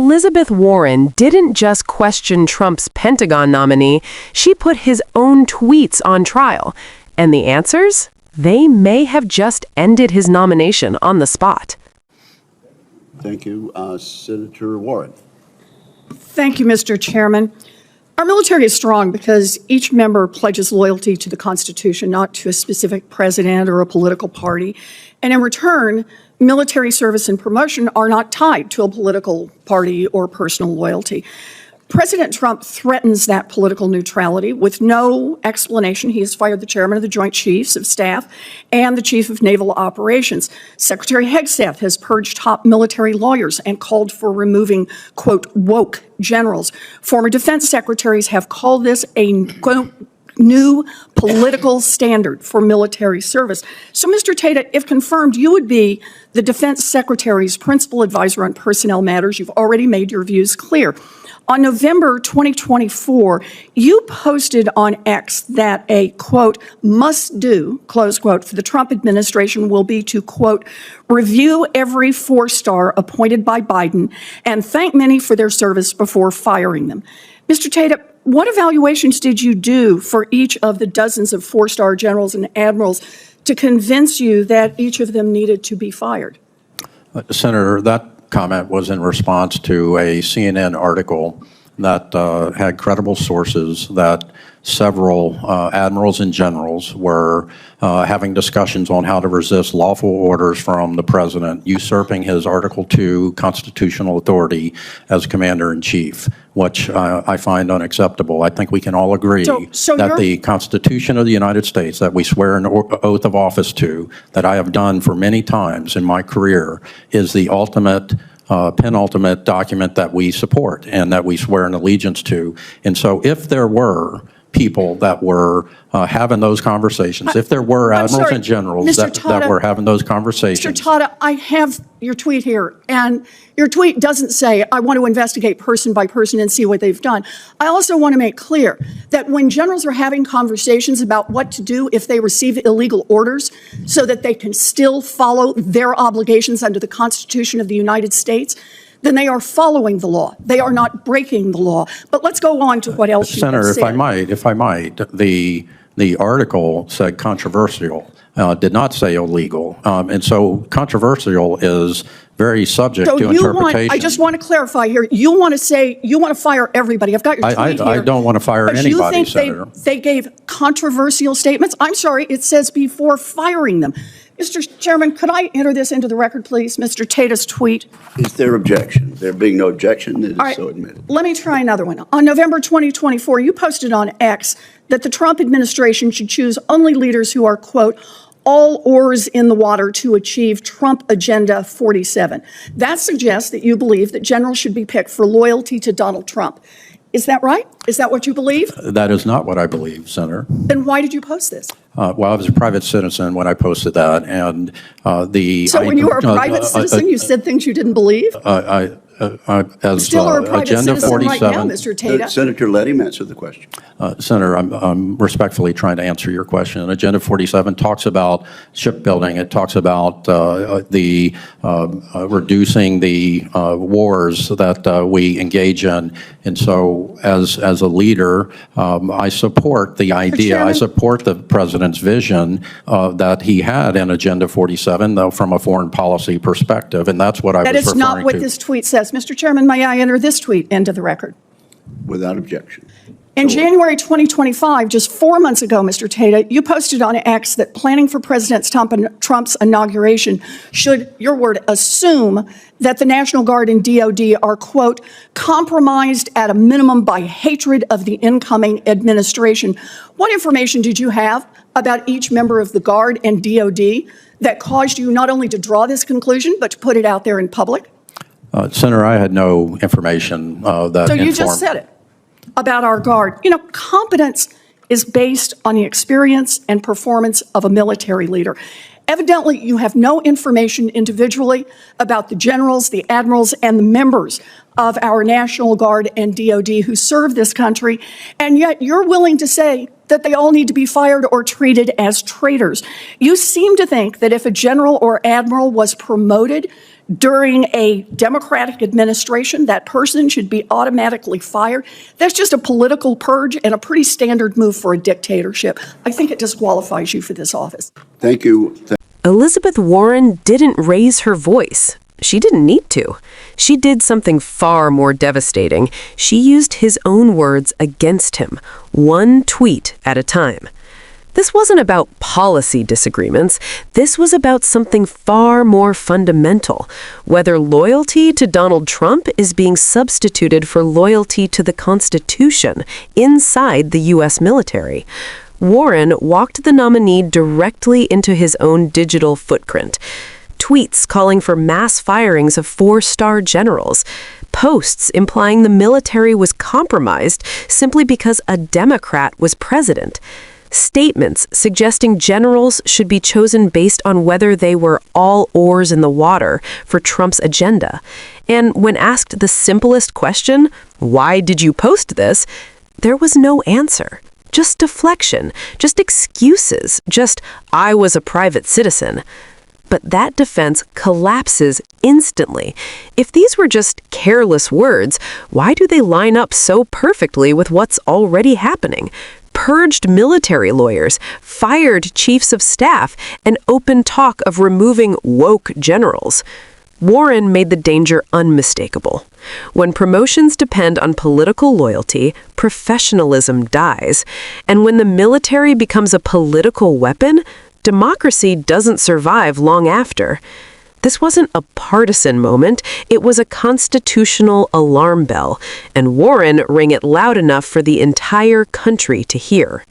Elizabeth Warren didn't just question Trump's Pentagon nominee, she put his own tweets on trial. And the answers? They may have just ended his nomination on the spot. Thank you. Senator Warren. Thank you, Mr. Chairman. Our military is strong because each member pledges loyalty to the Constitution, not to a specific president or a political party. And in return, military service and promotion are not tied to a political party or personal loyalty. President Trump threatens that political neutrality with no explanation. He has fired the chairman of the Joint Chiefs of Staff and the chief of naval operations. Secretary Hegseth has purged top military lawyers and called for removing, quote, woke generals. Former defense secretaries have called this a, quote, new political standard for military service. So, Mr. Tata, if confirmed, you would be the defense secretary's principal advisor on personnel matters. You've already made your views clear. On November 2024, you posted on X that a, quote, must do, close quote, for the Trump administration will be to, quote, review every four-star appointed by Biden and thank many for their service before firing them. Mr. Tata, what evaluations did you do for each of the dozens of four-star generals and admirals to convince you that each of them needed to be fired? Senator, that comment was in response to a CNN article that had credible sources that several admirals and generals were having discussions on how to resist lawful orders from the president usurping his Article II constitutional authority as commander-in-chief, which I find unacceptable. I think we can all agree that the Constitution of the United States that we swear an oath of office to, that I have done for many times in my career, is the ultimate penultimate document that we support and that we swear an allegiance to. And so if there were people that were having those conversations, if there were admirals and generals that were having those conversations. Mr. Tata, I have your tweet here, and your tweet doesn't say, I want to investigate person by person and see what they've done. I also want to make clear that when generals are having conversations about what to do if they receive illegal orders so that they can still follow their obligations under the Constitution of the United States, then they are following the law. They are not breaking the law. But let's go on to what else you have said. Senator, if I might, the article said controversial, did not say illegal. And so controversial is very subject to interpretation. I just want to clarify here. You want to say, you want to fire everybody. I've got your tweet here. I don't want to fire anybody, Senator. They gave controversial statements? I'm sorry, it says before firing them. Mr. Chairman, could I enter this into the record, please? Mr. Tata's tweet. Is there objection? There being no objection, it is so admitted. Let me try another one. On November 2024, you posted on X that the Trump administration should choose only leaders who are, quote, all oars in the water to achieve Trump Agenda 47. That suggests that you believe that generals should be picked for loyalty to Donald Trump. Is that right? Is that what you believe? That is not what I believe, Senator. Then why did you post this? Well, I was a private citizen when I posted that, and So when you were a private citizen, you said things you didn't believe? As Still are a private Agenda citizen 47, right now, Mr. Tata. Senator, let him answer the question. Senator, I'm respectfully trying to answer your question. Agenda 47 talks about shipbuilding. It talks about the reducing the wars that we engage in. And so, as a leader, I support the idea. I support the president's vision that he had in Agenda 47, though, from a foreign policy perspective, and that's what I was referring to. That is not what this tweet says. Mr. Chairman, may I enter this tweet into the record? Without objection. In January 2025, just 4 months ago, Mr. Tata, you posted on X that planning for President Trump's inauguration should, your word, assume that the National Guard and DoD are, quote, compromised at a minimum by hatred of the incoming administration. What information did you have about each member of the Guard and DoD that caused you not only to draw this conclusion, but to put it out there in public? Senator, I had no information that So you just said it about our Guard. You know, competence is based on the experience and performance of a military leader. Evidently, you have no information individually about the generals, the admirals, and the members of our National Guard and DoD who serve this country, and yet you're willing to say that they all need to be fired or treated as traitors. You seem to think that if a general or admiral was promoted during a Democratic administration, that person should be automatically fired. That's just a political purge and a pretty standard move for a dictatorship. I think it disqualifies you for this office. Thank you. Elizabeth Warren didn't raise her voice. She didn't need to. She did something far more devastating. She used his own words against him, one tweet at a time. This wasn't about policy disagreements. This was about something far more fundamental, whether loyalty to Donald Trump is being substituted for loyalty to the Constitution inside the U.S. military. Warren walked the nominee directly into his own digital footprint. Tweets calling for mass firings of 4-star generals, posts implying the military was compromised simply because a Democrat was president, statements suggesting generals should be chosen based on whether they were all oars in the water for Trump's agenda. And when asked the simplest question, why did you post this? There was no answer. Just deflection, just excuses, just, I was a private citizen. But that defense collapses instantly. If these were just careless words, why do they line up so perfectly with what's already happening? Purged military lawyers, fired chiefs of staff, and open talk of removing woke generals. Warren made the danger unmistakable. When promotions depend on political loyalty, professionalism dies. And when the military becomes a political weapon, democracy doesn't survive long after. This wasn't a partisan moment, it was a constitutional alarm bell, and Warren rang it loud enough for the entire country to hear.